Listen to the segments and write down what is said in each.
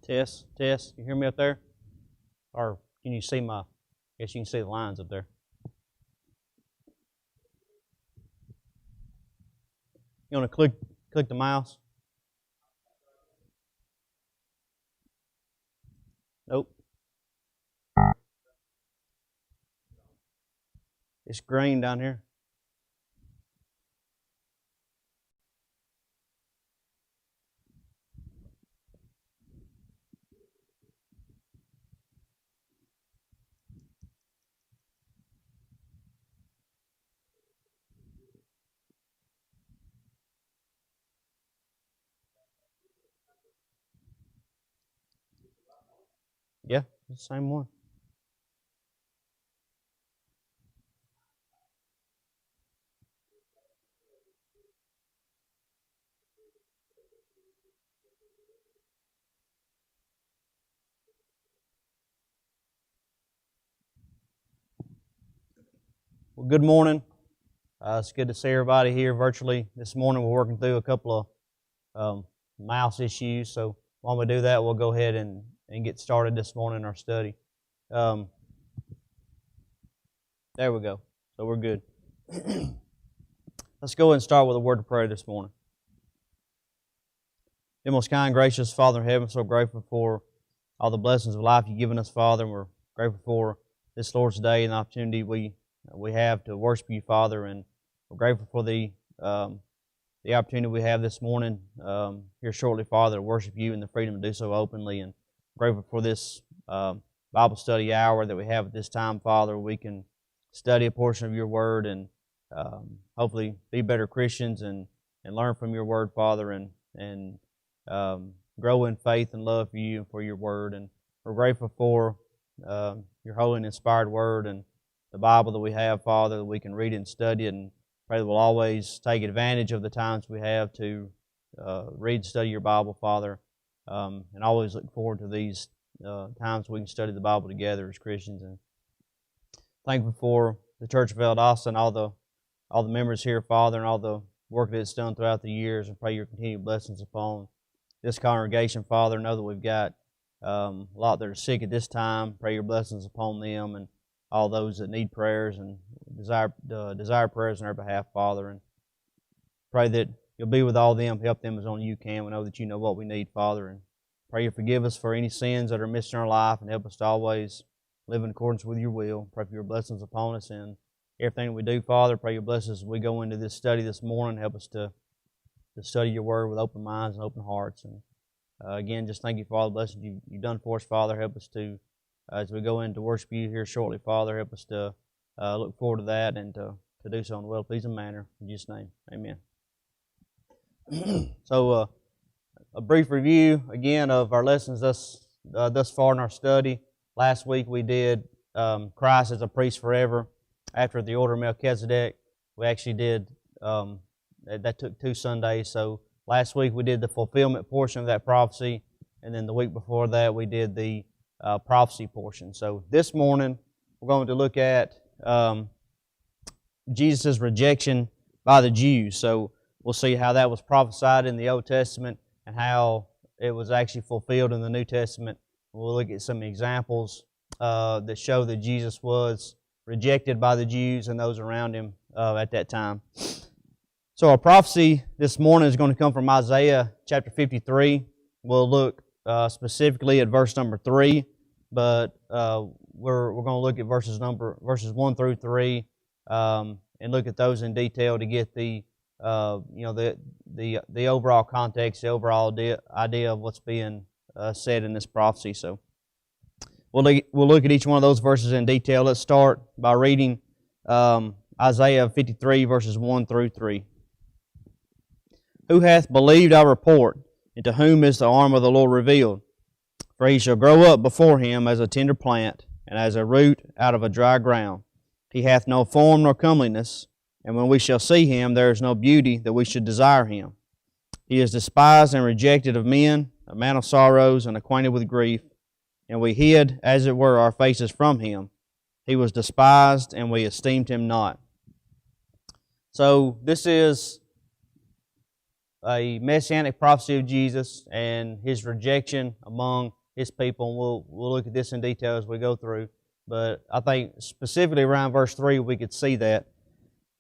Test, test. You hear me up there? Or can you see I guess you can see the lines up there. You want to click the mouse? Nope. It's green down here. Yeah, it's the same one. Well, good morning. It's good to see everybody here virtually. This morning we're working through a couple of mouse issues, so while we do that, we'll go ahead and get started this morning in our study. There we go. So we're good. Let's go ahead and start with a word of prayer this morning. Dear most kind, gracious Father in heaven, so grateful for all the blessings of life you've given us, Father, and we're grateful for this Lord's Day and the opportunity we have to worship you, Father, and we're grateful for the opportunity we have this morning here shortly, Father, to worship you and the freedom to do so openly, and grateful for this Bible study hour that we have at this time, Father. We can study a portion of your word and hopefully be better Christians and learn from your word, Father, and grow in faith and love for you and for your word. And we're grateful for your holy and inspired word and the Bible that we have, Father, that we can read and study it, and pray that we'll always take advantage of the times we have to read and study your Bible, Father, and always look forward to these times we can study the Bible together as Christians. And thankful for the Church of Valdosta and all the members here, Father, and all the work that it's done throughout the years, and pray your continued blessings upon this congregation, Father. Know that we've got a lot that are sick at this time. Pray your blessings upon them and all those that need prayers and desire prayers on our behalf, Father. And pray that you'll be with all them, help them as only you can. We know that you know what we need, Father. And pray you forgive us for any sins that are missed in our life and help us to always live in accordance with your will. Pray for your blessings upon us and everything we do, Father. Pray your blessings as we go into this study this morning. Help us to study your word with open minds and open hearts. And again, just thank you for all the blessings you've done for us, Father. Help us to, as we go in to worship you here shortly, Father, help us to look forward to that and to do so in a well-pleasing manner. In Jesus' name, amen. So, a brief review, again, of our lessons thus far in our study. Last week we did Christ as a priest forever after the order of Melchizedek. We actually did, that took 2 Sundays. So last week we did the fulfillment portion of that prophecy, and then the week before that we did the prophecy portion. So this morning we're going to look at Jesus' rejection by the Jews. So we'll see how that was prophesied in the Old Testament and how it was actually fulfilled in the New Testament. We'll look at some examples that show that Jesus was rejected by the Jews and those around him at that time. So our prophecy this morning is going to come from Isaiah chapter 53. We'll look specifically at verse number 3, but we're going to look at verses 1 through 3 and look at those in detail to get the overall context, the overall idea of what's being said in this prophecy. So we'll look at each one of those verses in detail. Let's start by reading Isaiah 53 verses 1 through 3. Who hath believed our report, and to whom is the arm of the Lord revealed? For he shall grow up before him as a tender plant, and as a root out of a dry ground. He hath no form nor comeliness, and when we shall see him, there is no beauty that we should desire him. He is despised and rejected of men, a man of sorrows and acquainted with grief, and we hid, as it were, our faces from him. He was despised, and we esteemed him not. So this is a messianic prophecy of Jesus and his rejection among his people. And we'll look at this in detail as we go through. But I think specifically around verse 3 we could see that.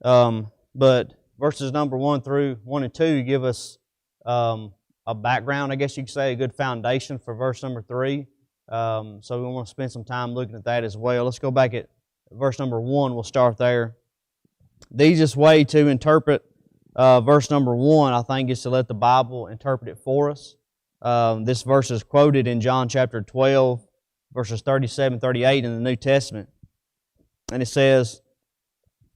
But verses number 1 and 2 give us a background, I guess you could say, a good foundation for verse number 3. So we want to spend some time looking at that as well. Let's go back at verse number 1. We'll start there. The easiest way to interpret verse number 1, I think, is to let the Bible interpret it for us. This verse is quoted in John chapter 12, verses 37, 38 in the New Testament. And it says,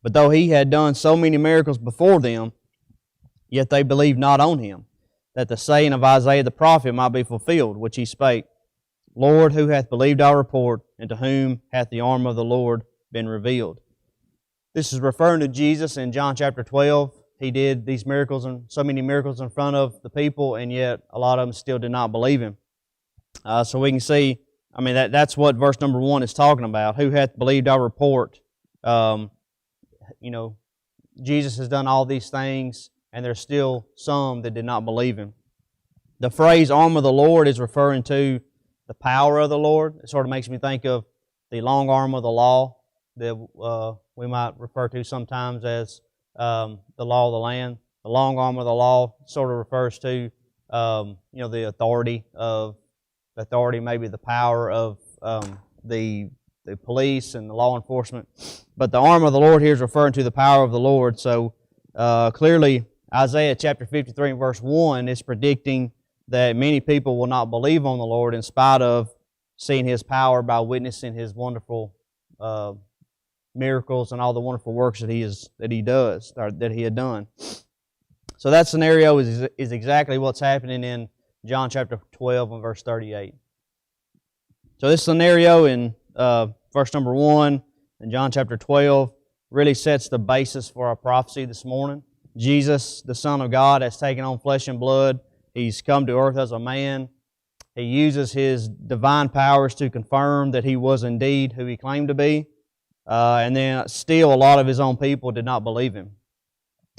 "But though he had done so many miracles before them, yet they believed not on him, that the saying of Isaiah the prophet might be fulfilled, which he spake, Lord, who hath believed our report, and to whom hath the arm of the Lord been revealed?" This is referring to Jesus in John chapter 12. He did these miracles and so many miracles in front of the people, and yet a lot of them still did not believe him. So we can see, I mean, that's what verse number 1 is talking about. Who hath believed our report? Jesus has done all these things, and there's still some that did not believe him. The phrase arm of the Lord is referring to the power of the Lord. It sort of makes me think of the long arm of the law that we might refer to sometimes as the law of the land. The long arm of the law sort of refers to the authority, maybe the power of the police and the law enforcement. But the arm of the Lord here is referring to the power of the Lord. So clearly Isaiah chapter 53 and verse 1 is predicting that many people will not believe on the Lord in spite of seeing His power by witnessing His wonderful miracles and all the wonderful works that He had done. So that scenario is exactly what's happening in John chapter 12 and verse 38. So this scenario in verse number 1 in John chapter 12 really sets the basis for our prophecy this morning. Jesus, the Son of God, has taken on flesh and blood. He's come to earth as a man. He uses His divine powers to confirm that He was indeed who He claimed to be. And then still a lot of His own people did not believe Him.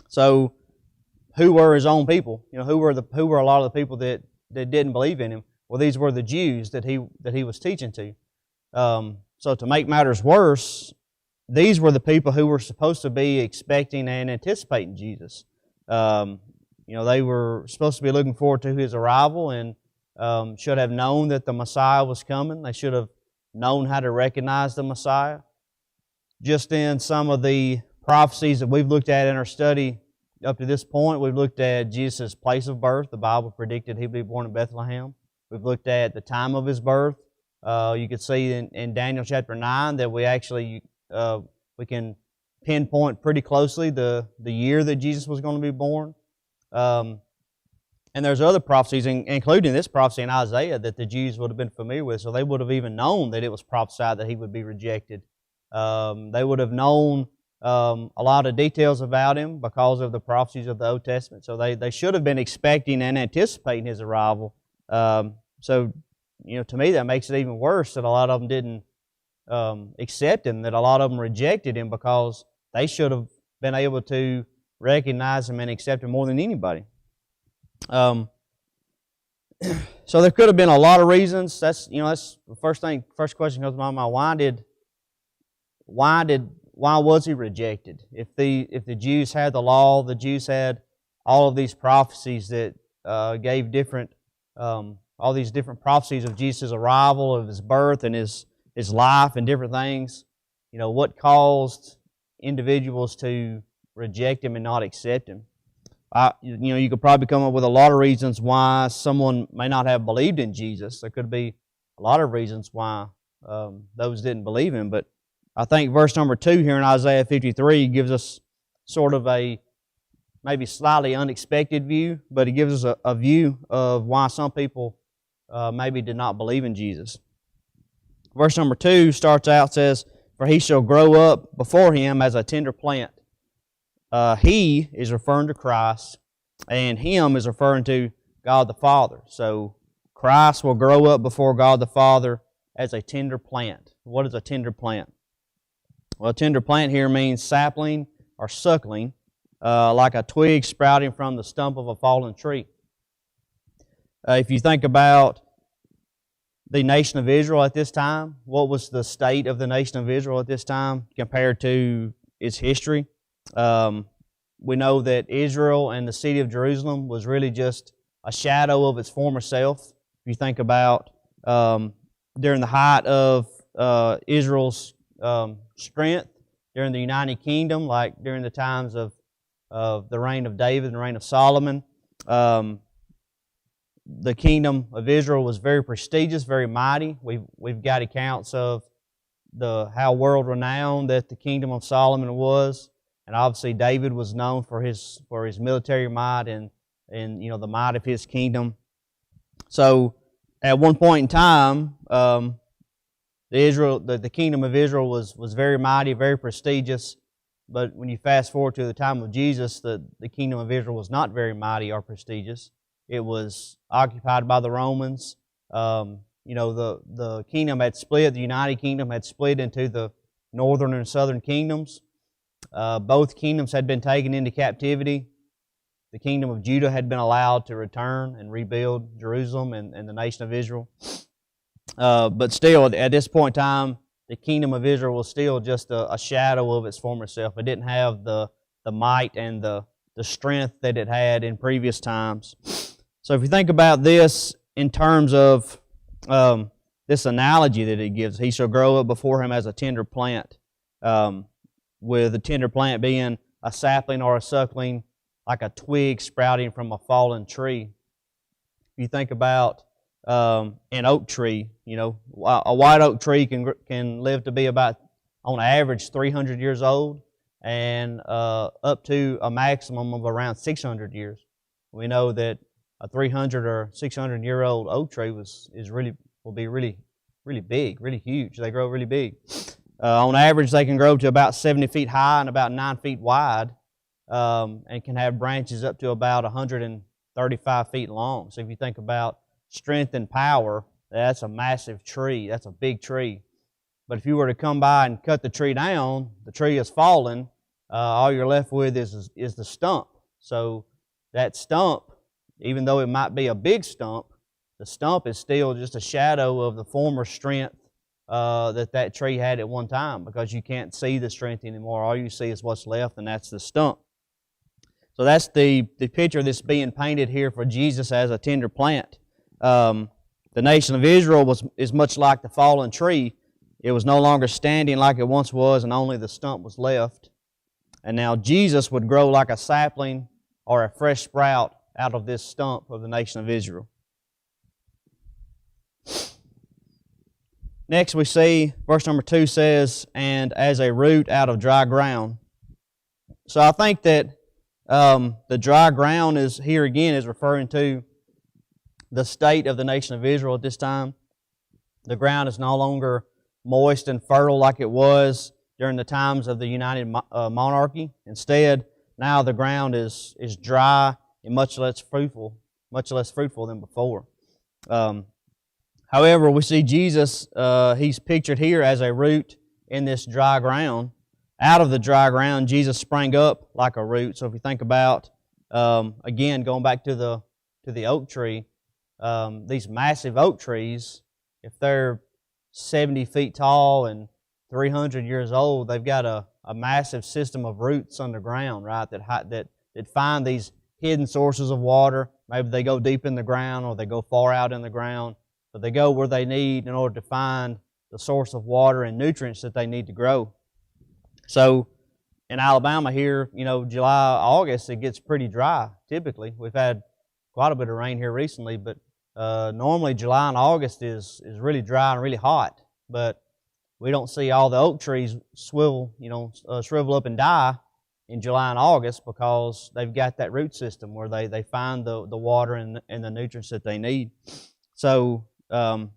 So who were His own people? Who were a lot of the people that didn't believe in Him? Well, these were the Jews that he was teaching to. So to make matters worse, these were the people who were supposed to be expecting and anticipating Jesus. They were supposed to be looking forward to His arrival and should have known that the Messiah was coming. They should have known how to recognize the Messiah. Just in some of the prophecies that we've looked at in our study up to this point, we've looked at Jesus' place of birth. The Bible predicted He'd be born in Bethlehem. We've looked at the time of His birth. You could see in Daniel chapter 9 that we actually we can pinpoint pretty closely the year that Jesus was going to be born. And there's other prophecies, including this prophecy in Isaiah, that the Jews would have been familiar with, so they would have even known that it was prophesied that He would be rejected. They would have known a lot of details about Him because of the prophecies of the Old Testament. So they should have been expecting and anticipating His arrival. To me that makes it even worse that a lot of them didn't accept Him, that a lot of them rejected Him because they should have been able to recognize Him and accept Him more than anybody. So there could have been a lot of reasons. That's the first question comes to my mind. Why was He rejected? If the Jews had the law, the Jews had all of these prophecies that gave different all these different prophecies of Jesus' arrival, of His birth, and His life, and different things. What caused individuals to reject Him and not accept Him? You could probably come up with a lot of reasons why someone may not have believed in Jesus. There could be a lot of reasons why those didn't believe Him, but I think verse number 2 here in Isaiah 53 gives us sort of a maybe slightly unexpected view, but it gives us a view of why some people maybe did not believe in Jesus. Verse number 2 starts out, says, "For he shall grow up before him as a tender plant." He is referring to Christ, and him is referring to God the Father. So Christ will grow up before God the Father as a tender plant. What is a tender plant? Well, a tender plant here means sapling or suckling. like a twig sprouting from the stump of a fallen tree. If you think about the nation of Israel at this time, what was the state of the nation of Israel at this time compared to its history? We know that Israel and the city of Jerusalem was really just a shadow of its former self. If you think about during the height of Israel's strength, during the United Kingdom, like during the times of the reign of David and the reign of Solomon, the kingdom of Israel was very prestigious, very mighty. We've got accounts of how world renowned that the kingdom of Solomon was, and obviously David was known for his military might and the might of his kingdom. So at one point in time, the kingdom of Israel was very mighty, very prestigious. But when you fast forward to the time of Jesus, the kingdom of Israel was not very mighty or prestigious. It was occupied by the Romans. The kingdom had split. The United Kingdom had split into the northern and southern kingdoms. Both kingdoms had been taken into captivity. The kingdom of Judah had been allowed to return and rebuild Jerusalem and the nation of Israel. But still, at this point in time, the kingdom of Israel was still just a shadow of its former self. It didn't have the might and the strength that it had in previous times. So if you think about this in terms of this analogy that it gives, he shall grow up before him as a tender plant, with a tender plant being a sapling or a suckling, like a twig sprouting from a fallen tree. If you think about an oak tree, a white oak tree can live to be about, on average, 300 years old, and up to a maximum of around 600 years. We know that a 300 or 600-year-old oak tree will be really big, really huge. They grow really big. On average, they can grow to about 70 feet high and about 9 feet wide, and can have branches up to about 135 feet long. So if you think about strength and power, that's a massive tree. That's a big tree. But if you were to come by and cut the tree down, the tree has fallen. All you're left with is the stump. So that stump, even though it might be a big stump, the stump is still just a shadow of the former strength that tree had at one time, because you can't see the strength anymore. All you see is what's left, and that's the stump. So that's the picture that's being painted here for Jesus as a tender plant. The nation of Israel is much like the fallen tree. It was no longer standing like it once was, and only the stump was left. And now Jesus would grow like a sapling or a fresh sprout out of this stump of the nation of Israel. Next we see, verse number 2 says, and as a root out of dry ground. So I think that the dry ground is referring to the state of the nation of Israel at this time. The ground is no longer moist and fertile like it was during the times of the United Monarchy. Instead, now the ground is dry and much less fruitful than before. However, we see Jesus, he's pictured here as a root in this dry ground. Out of the dry ground, Jesus sprang up like a root. So if you think about, again, going back to the oak tree, these massive oak trees, if they're 70 feet tall and 300 years old, they've got a massive system of roots underground, right, that find these hidden sources of water. Maybe they go deep in the ground or they go far out in the ground, but they go where they need in order to find the source of water and nutrients that they need to grow. So in Alabama here, July, August, it gets pretty dry typically. We've had quite a bit of rain here recently, but normally July and August is really dry and really hot. But we don't see all the oak trees shrivel up and die in July and August, because they've got that root system where they find the water and the nutrients that they need. So out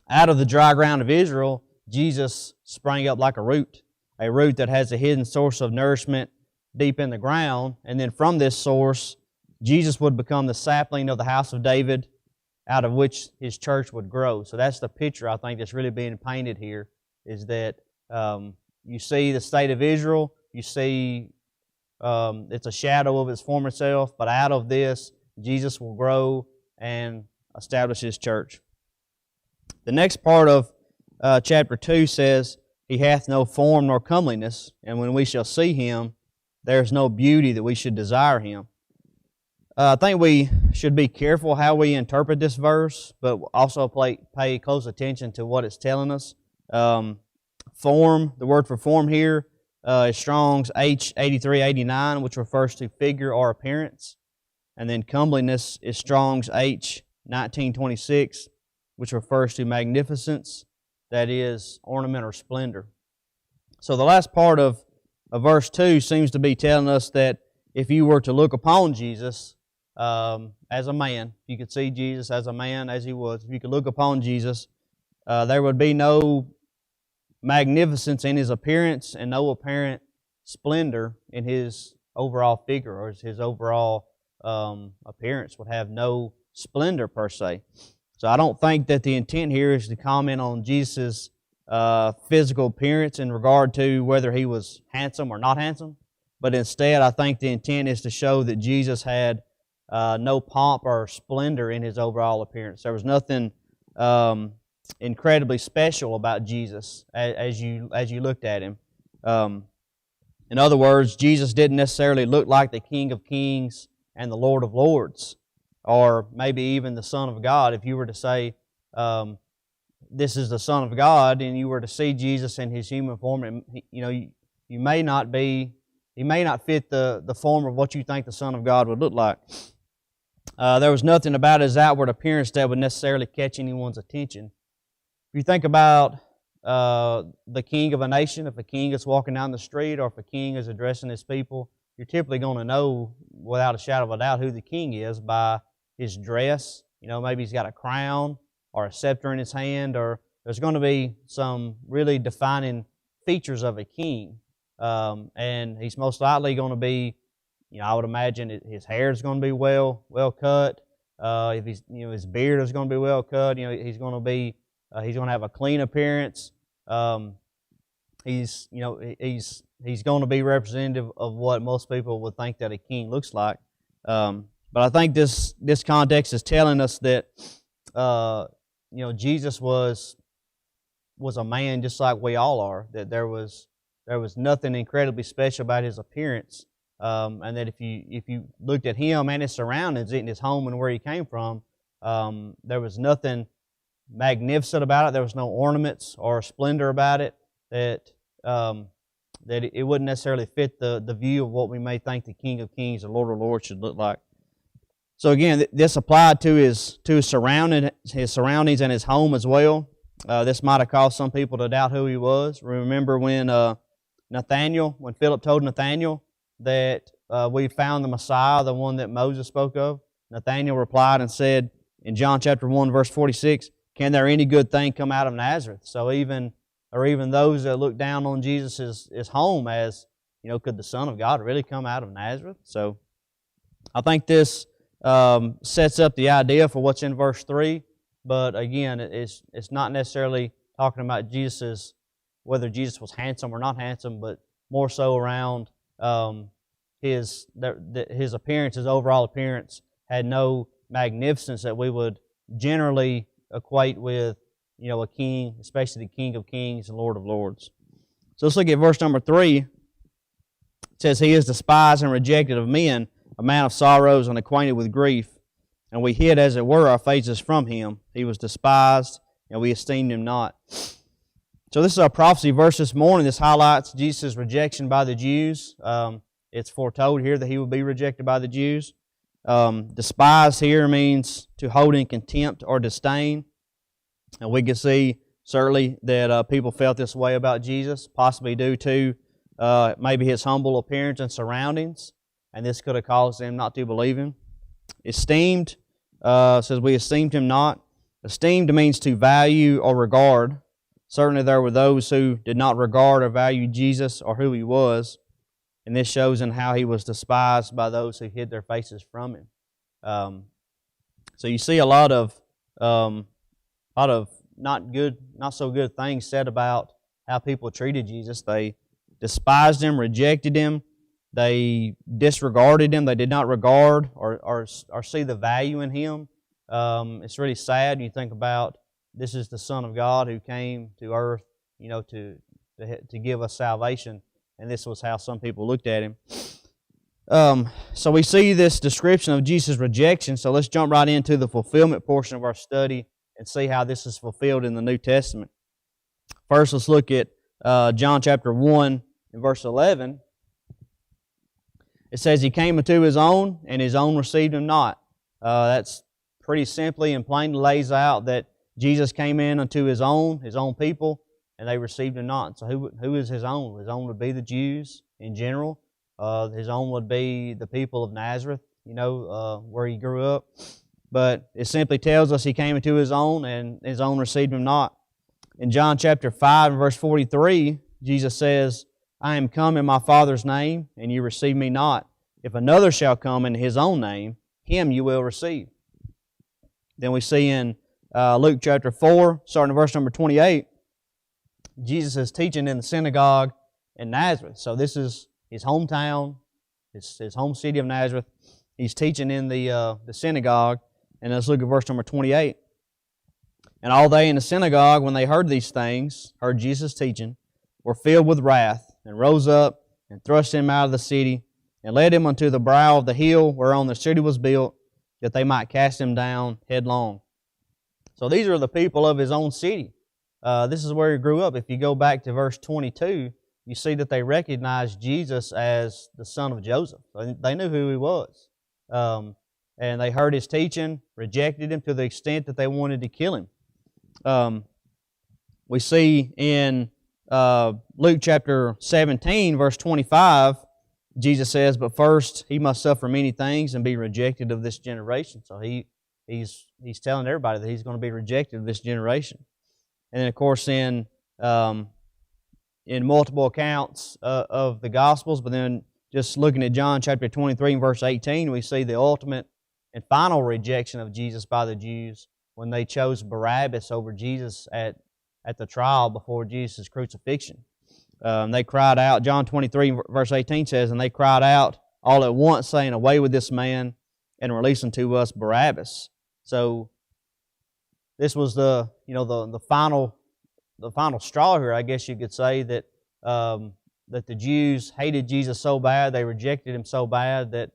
of the dry ground of Israel, Jesus sprang up like a root that has a hidden source of nourishment deep in the ground. And then from this source, Jesus would become the sapling of the house of David, out of which his church would grow. So that's the picture, I think, that's really being painted here, is that you see the state of Israel, you see It's a shadow of His former self, but out of this, Jesus will grow and establish His church. The next part of chapter 2 says, He hath no form nor comeliness, and when we shall see Him, there is no beauty that we should desire Him. I think we should be careful how we interpret this verse, but also pay close attention to what it's telling us. Form, the word for form here is Strong's H8389, which refers to figure or appearance. And then comeliness is Strong's H1926, which refers to magnificence, that is, ornament or splendor. So the last part of verse 2 seems to be telling us that if you were to look upon Jesus as a man, you could see Jesus as a man as He was. If you could look upon Jesus, there would be no magnificence in His appearance and no apparent splendor in His overall figure, or His overall appearance would have no splendor per se. So I don't think that the intent here is to comment on Jesus' physical appearance in regard to whether He was handsome or not handsome, but instead I think the intent is to show that Jesus had no pomp or splendor in His overall appearance. There was nothing incredibly special about Jesus as you looked at Him. In other words, Jesus didn't necessarily look like the King of Kings and the Lord of Lords, or maybe even the Son of God. If you were to say, this is the Son of God, and you were to see Jesus in His human form, you may not He may not fit the form of what you think the Son of God would look like. There was nothing about His outward appearance that would necessarily catch anyone's attention. If you think about the king of a nation, if a king is walking down the street or if a king is addressing his people, you're typically going to know without a shadow of a doubt who the king is by his dress. Maybe he's got a crown or a scepter in his hand, or there's going to be some really defining features of a king. And he's most likely going to be, I would imagine his hair is going to be well cut. If he's, his beard is going to be well cut. He's going to have a clean appearance. He's going to be representative of what most people would think that a king looks like. But I think this context is telling us that Jesus was a man just like we all are. That there was nothing incredibly special about His appearance, and that if you looked at Him and His surroundings, in His home and where He came from, there was nothing magnificent about it. There was no ornaments or splendor about it that it wouldn't necessarily fit the view of what we may think the King of Kings and Lord of Lords should look like. So again, this applied to his surroundings and his home as well. This might have caused some people to doubt who He was. Remember when Philip told Nathanael that we found the Messiah, the one that Moses spoke of? Nathanael replied and said in John chapter 1, verse 46, "Can there any good thing come out of Nazareth?" So even those that look down on Jesus' home as, could the Son of God really come out of Nazareth? So I think this sets up the idea for what's in verse 3. But again, it's not necessarily talking about whether Jesus was handsome or not handsome, but more so around his appearance, his overall appearance had no magnificence that we would generally equate with, a king, especially the King of Kings and Lord of Lords. So let's look at verse number 3. It says, "He is despised and rejected of men, a man of sorrows and acquainted with grief. And we hid, as it were, our faces from Him. He was despised, and we esteemed Him not." So this is our prophecy verse this morning. This highlights Jesus' rejection by the Jews. It's foretold here that He will be rejected by the Jews. Despised here means to hold in contempt or disdain. And we can see certainly that people felt this way about Jesus, possibly due to maybe His humble appearance and surroundings. And this could have caused them not to believe Him. Esteemed says we esteemed Him not. Esteemed means to value or regard. Certainly there were those who did not regard or value Jesus or who He was. And this shows in how He was despised by those who hid their faces from Him. So you see a lot of not so good things said about how people treated Jesus. They despised Him, rejected Him. They disregarded him. They did not regard or see the value in him. It's really sad when you think about this is the Son of God who came to earth, to give us salvation, and this was how some people looked at him. So we see this description of Jesus' rejection. So let's jump right into the fulfillment portion of our study and see how this is fulfilled in the New Testament. First, let's look at John chapter 1 and verse 11. It says, He came unto His own, and His own received Him not. That's pretty simply and plainly lays out that Jesus came in unto His own people, and they received Him not. So who is His own? His own would be the Jews in general. His own would be the people of Nazareth, where He grew up. But it simply tells us He came into His own, and His own received Him not. In John chapter 5 and verse 43, Jesus says, I am come in my Father's name, and you receive me not. If another shall come in His own name, him you will receive. Then we see in Luke chapter 4, starting in verse number 28, Jesus is teaching in the synagogue in Nazareth. So this is His hometown, his home city of Nazareth. He's teaching in the synagogue. And let's look at verse number 28. And all they in the synagogue, when they heard these things, heard Jesus teaching, were filled with wrath, and rose up, and thrust him out of the city, and led him unto the brow of the hill whereon the city was built, that they might cast him down headlong. So these are the people of His own city. This is where He grew up. If you go back to verse 22, you see that they recognized Jesus as the son of Joseph. They knew who He was. And they heard His teaching, rejected Him to the extent that they wanted to kill Him. We see in Luke chapter 17, verse 25, Jesus says, But first He must suffer many things and be rejected of this generation. So He's telling everybody that He's going to be rejected of this generation. And then, of course, in multiple accounts of the Gospels, but then just looking at John chapter 23 and verse 18, we see the ultimate and final rejection of Jesus by the Jews when they chose Barabbas over Jesus at the trial before Jesus' crucifixion. They cried out, John 23 verse 18 says, And they cried out all at once, saying, Away with this man, and release unto us Barabbas. So this was the final straw here, I guess you could say, that the Jews hated Jesus so bad, they rejected Him so bad that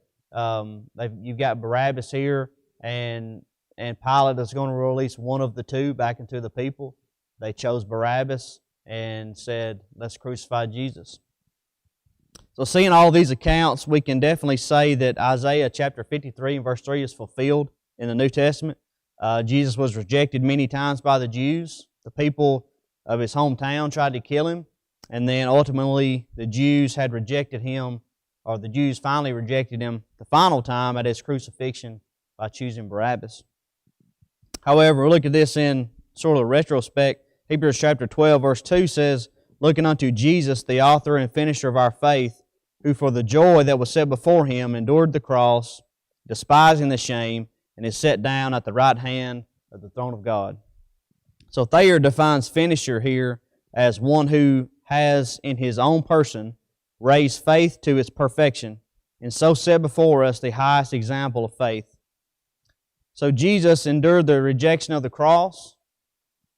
you've got Barabbas here, and Pilate is going to release one of the two back into the people. They chose Barabbas and said, let's crucify Jesus. So seeing all these accounts, we can definitely say that Isaiah chapter 53 and verse 3 is fulfilled in the New Testament. Jesus was rejected many times by the Jews. The people of His hometown tried to kill Him, and then ultimately the Jews had rejected Him, or the Jews finally rejected Him the final time at His crucifixion by choosing Barabbas. However, we look at this in sort of retrospect. Hebrews chapter 12 verse 2 says, Looking unto Jesus, the author and finisher of our faith, who for the joy that was set before Him endured the cross, despising the shame, and is set down at the right hand of the throne of God. So Thayer defines finisher here as one who has in his own person raised faith to its perfection, and so set before us the highest example of faith. So Jesus endured the rejection of the cross,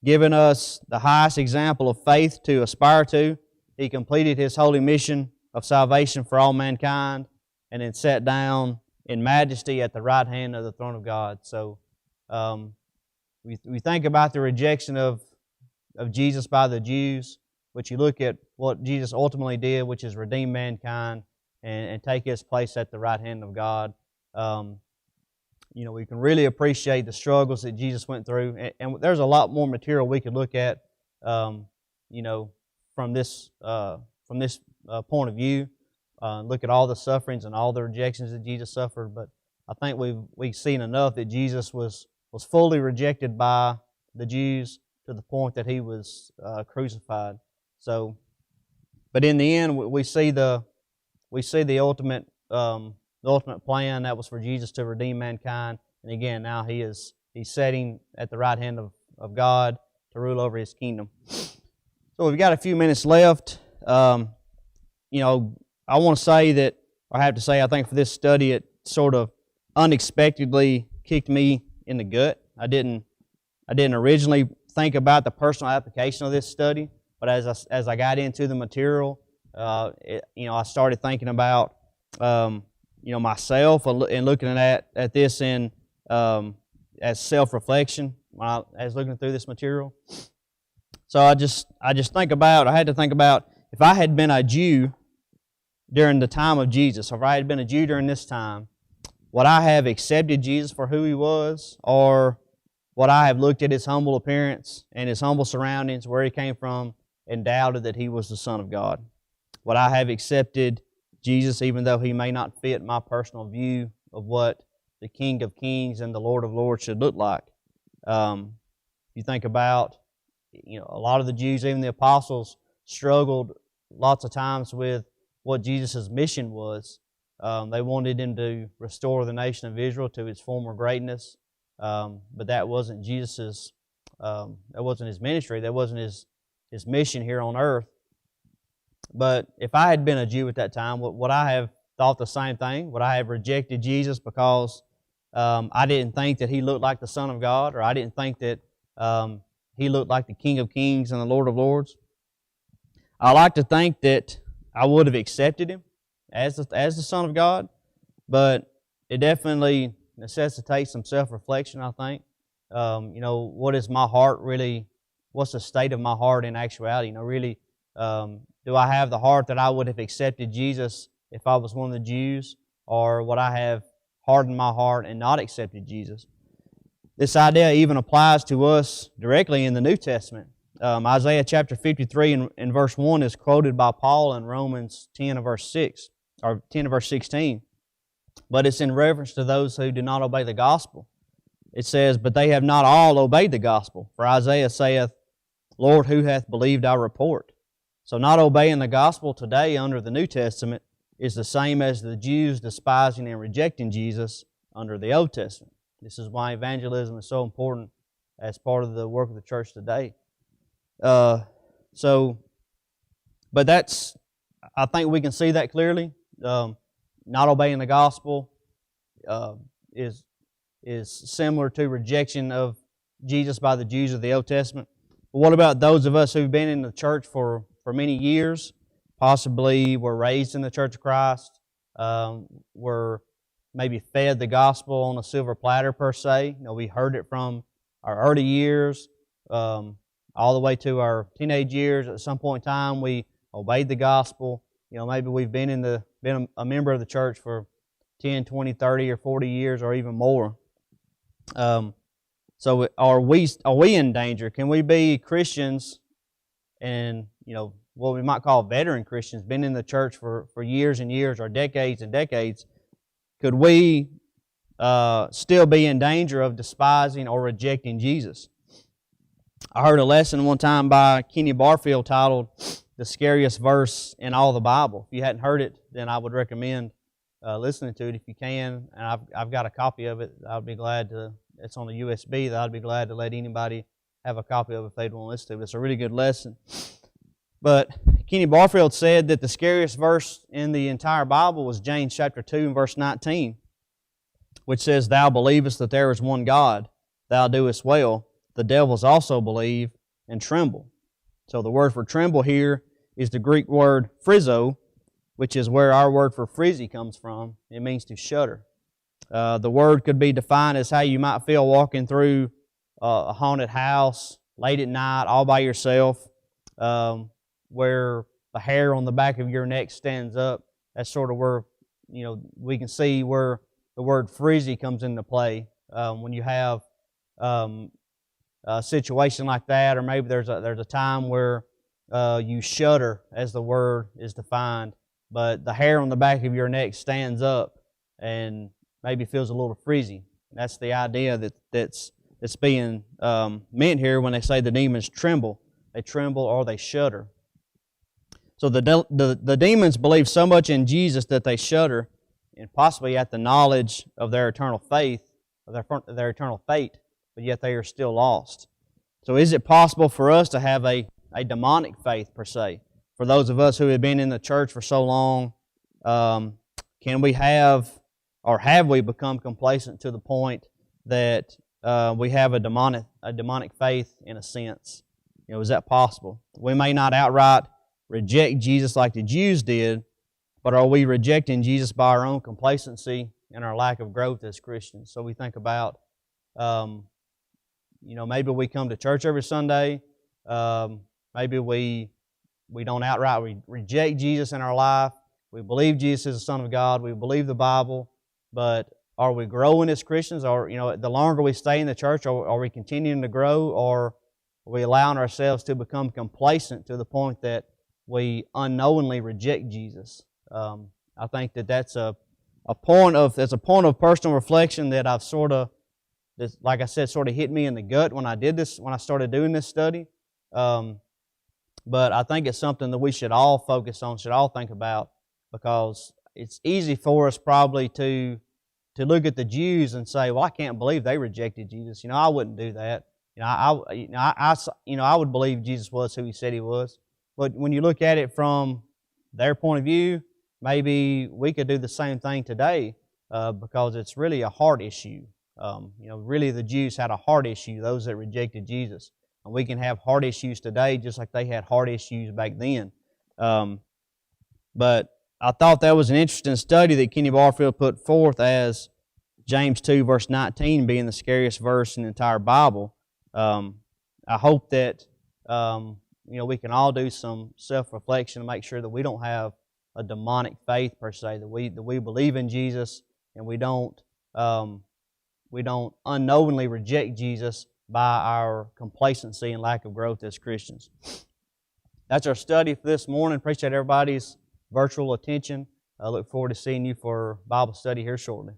giving us the highest example of faith to aspire to. He completed His holy mission of salvation for all mankind, and then sat down in majesty at the right hand of the throne of God. So we think about the rejection of Jesus by the Jews, but you look at what Jesus ultimately did, which is redeem mankind and take His place at the right hand of God. We can really appreciate the struggles that Jesus went through, and there's a lot more material we could look at, from this point of view. Look at all the sufferings and all the rejections that Jesus suffered. But I think we've seen enough that Jesus was fully rejected by the Jews to the point that He was crucified. So, but in the end, we see the ultimate plan that was for Jesus to redeem mankind. And again, now He's sitting at the right hand of God to rule over His kingdom. So we've got a few minutes left. I want to say that I have to say, I think for this study, it sort of unexpectedly kicked me in the gut. I didn't originally think about the personal application of this study, but as I got into the material, I started thinking about myself and looking at this in as self-reflection when I was looking through this material. So I had to think about if I had been a Jew during the time of Jesus, or if I had been a Jew during this time, would I have accepted Jesus for who He was, or would I have looked at His humble appearance and His humble surroundings, where He came from, and doubted that He was the Son of God? Would I have accepted Jesus even though He may not fit my personal view of what the King of Kings and the Lord of Lords should look like? You think about, a lot of the Jews, even the apostles, struggled lots of times with what Jesus' mission was. They wanted Him to restore the nation of Israel to its former greatness, but that wasn't Jesus'. That wasn't His ministry. That wasn't His mission here on earth. But if I had been a Jew at that time, would I have thought the same thing? Would I have rejected Jesus because I didn't think that He looked like the Son of God, or I didn't think that He looked like the King of Kings and the Lord of Lords? I like to think that I would have accepted Him as the Son of God, but it definitely necessitates some self-reflection, I think. What is my heart really? What's the state of my heart in actuality? Really, do I have the heart that I would have accepted Jesus if I was one of the Jews, or would I have hardened my heart and not accepted Jesus? This idea even applies to us directly in the New Testament. Isaiah chapter 53 and verse 1 is quoted by Paul in Romans 10 and verse 6, or 10 and verse 16. But it's in reference to those who do not obey the gospel. It says, "But they have not all obeyed the gospel. For Isaiah saith, Lord, who hath believed our report?" So not obeying the gospel today under the New Testament is the same as the Jews despising and rejecting Jesus under the Old Testament. This is why evangelism is so important as part of the work of the church today. But I think we can see that clearly. Not obeying the gospel is similar to rejection of Jesus by the Jews of the Old Testament. But what about those of us who've been in the church for many years? Possibly were raised in the Church of Christ, were maybe fed the gospel on a silver platter per se. We heard it from our early years all the way to our teenage years. At some point in time, we obeyed the gospel. Maybe we've been a member of the church for 10, 20, 30, or 40 years, or even more. So are we in danger? Can we be Christians and, what we might call veteran Christians, been in the church for years and years, or decades and decades? Could we still be in danger of despising or rejecting Jesus? I heard a lesson one time by Kenny Barfield titled, "The Scariest Verse in All the Bible." If you hadn't heard it, then I would recommend listening to it if you can. And I've got a copy of it. I'd be glad to. It's on the USB. I'd be glad to let anybody have a copy of it if they'd want to listen to it. It's a really good lesson. But Kenny Barfield said that the scariest verse in the entire Bible was James chapter 2 and verse 19, which says, "Thou believest that there is one God, thou doest well. The devils also believe and tremble." So the word for tremble here is the Greek word phrizo, which is where our word for frizzy comes from. It means to shudder. The word could be defined as how you might feel walking through a haunted house late at night all by yourself, where the hair on the back of your neck stands up. That's sort of where we can see where the word frizzy comes into play. When you have a situation like that, or maybe there's a time where you shudder, as the word is defined, but the hair on the back of your neck stands up and maybe feels a little frizzy. That's the idea that's being meant here when they say the demons tremble. They tremble or they shudder. So the demons believe so much in Jesus that they shudder, and possibly at the knowledge of their eternal faith, of their eternal fate, but yet they are still lost. So is it possible for us to have a demonic faith per se? For those of us who have been in the church for so long, can we have, or have we become complacent to the point that we have a demonic faith in a sense? Is that possible? We may not outright reject Jesus like the Jews did, but are we rejecting Jesus by our own complacency and our lack of growth as Christians? So we think about, maybe we come to church every Sunday. Maybe we don't outright reject Jesus in our life. We believe Jesus is the Son of God. We believe the Bible. But are we growing as Christians? Or, the longer we stay in the church, are we continuing to grow? Or are we allowing ourselves to become complacent to the point that we unknowingly reject Jesus? I think that's a point of personal reflection that I've like I said, sort of hit me in the gut when I started doing this study. But I think it's something that we should all focus on, should all think about, because it's easy for us probably to look at the Jews and say, well, I can't believe they rejected Jesus. I wouldn't do that. I would believe Jesus was who He said He was. But when you look at it from their point of view, maybe we could do the same thing today, because it's really a heart issue. Really the Jews had a heart issue, those that rejected Jesus. And we can have heart issues today just like they had heart issues back then. But I thought that was an interesting study that Kenny Barfield put forth as James 2 verse 19 being the scariest verse in the entire Bible. I hope that we can all do some self-reflection to make sure that we don't have a demonic faith per se, that we believe in Jesus and we don't unknowingly reject Jesus by our complacency and lack of growth as Christians. That's our study for this morning. Appreciate everybody's virtual attention. I look forward to seeing you for Bible study here shortly.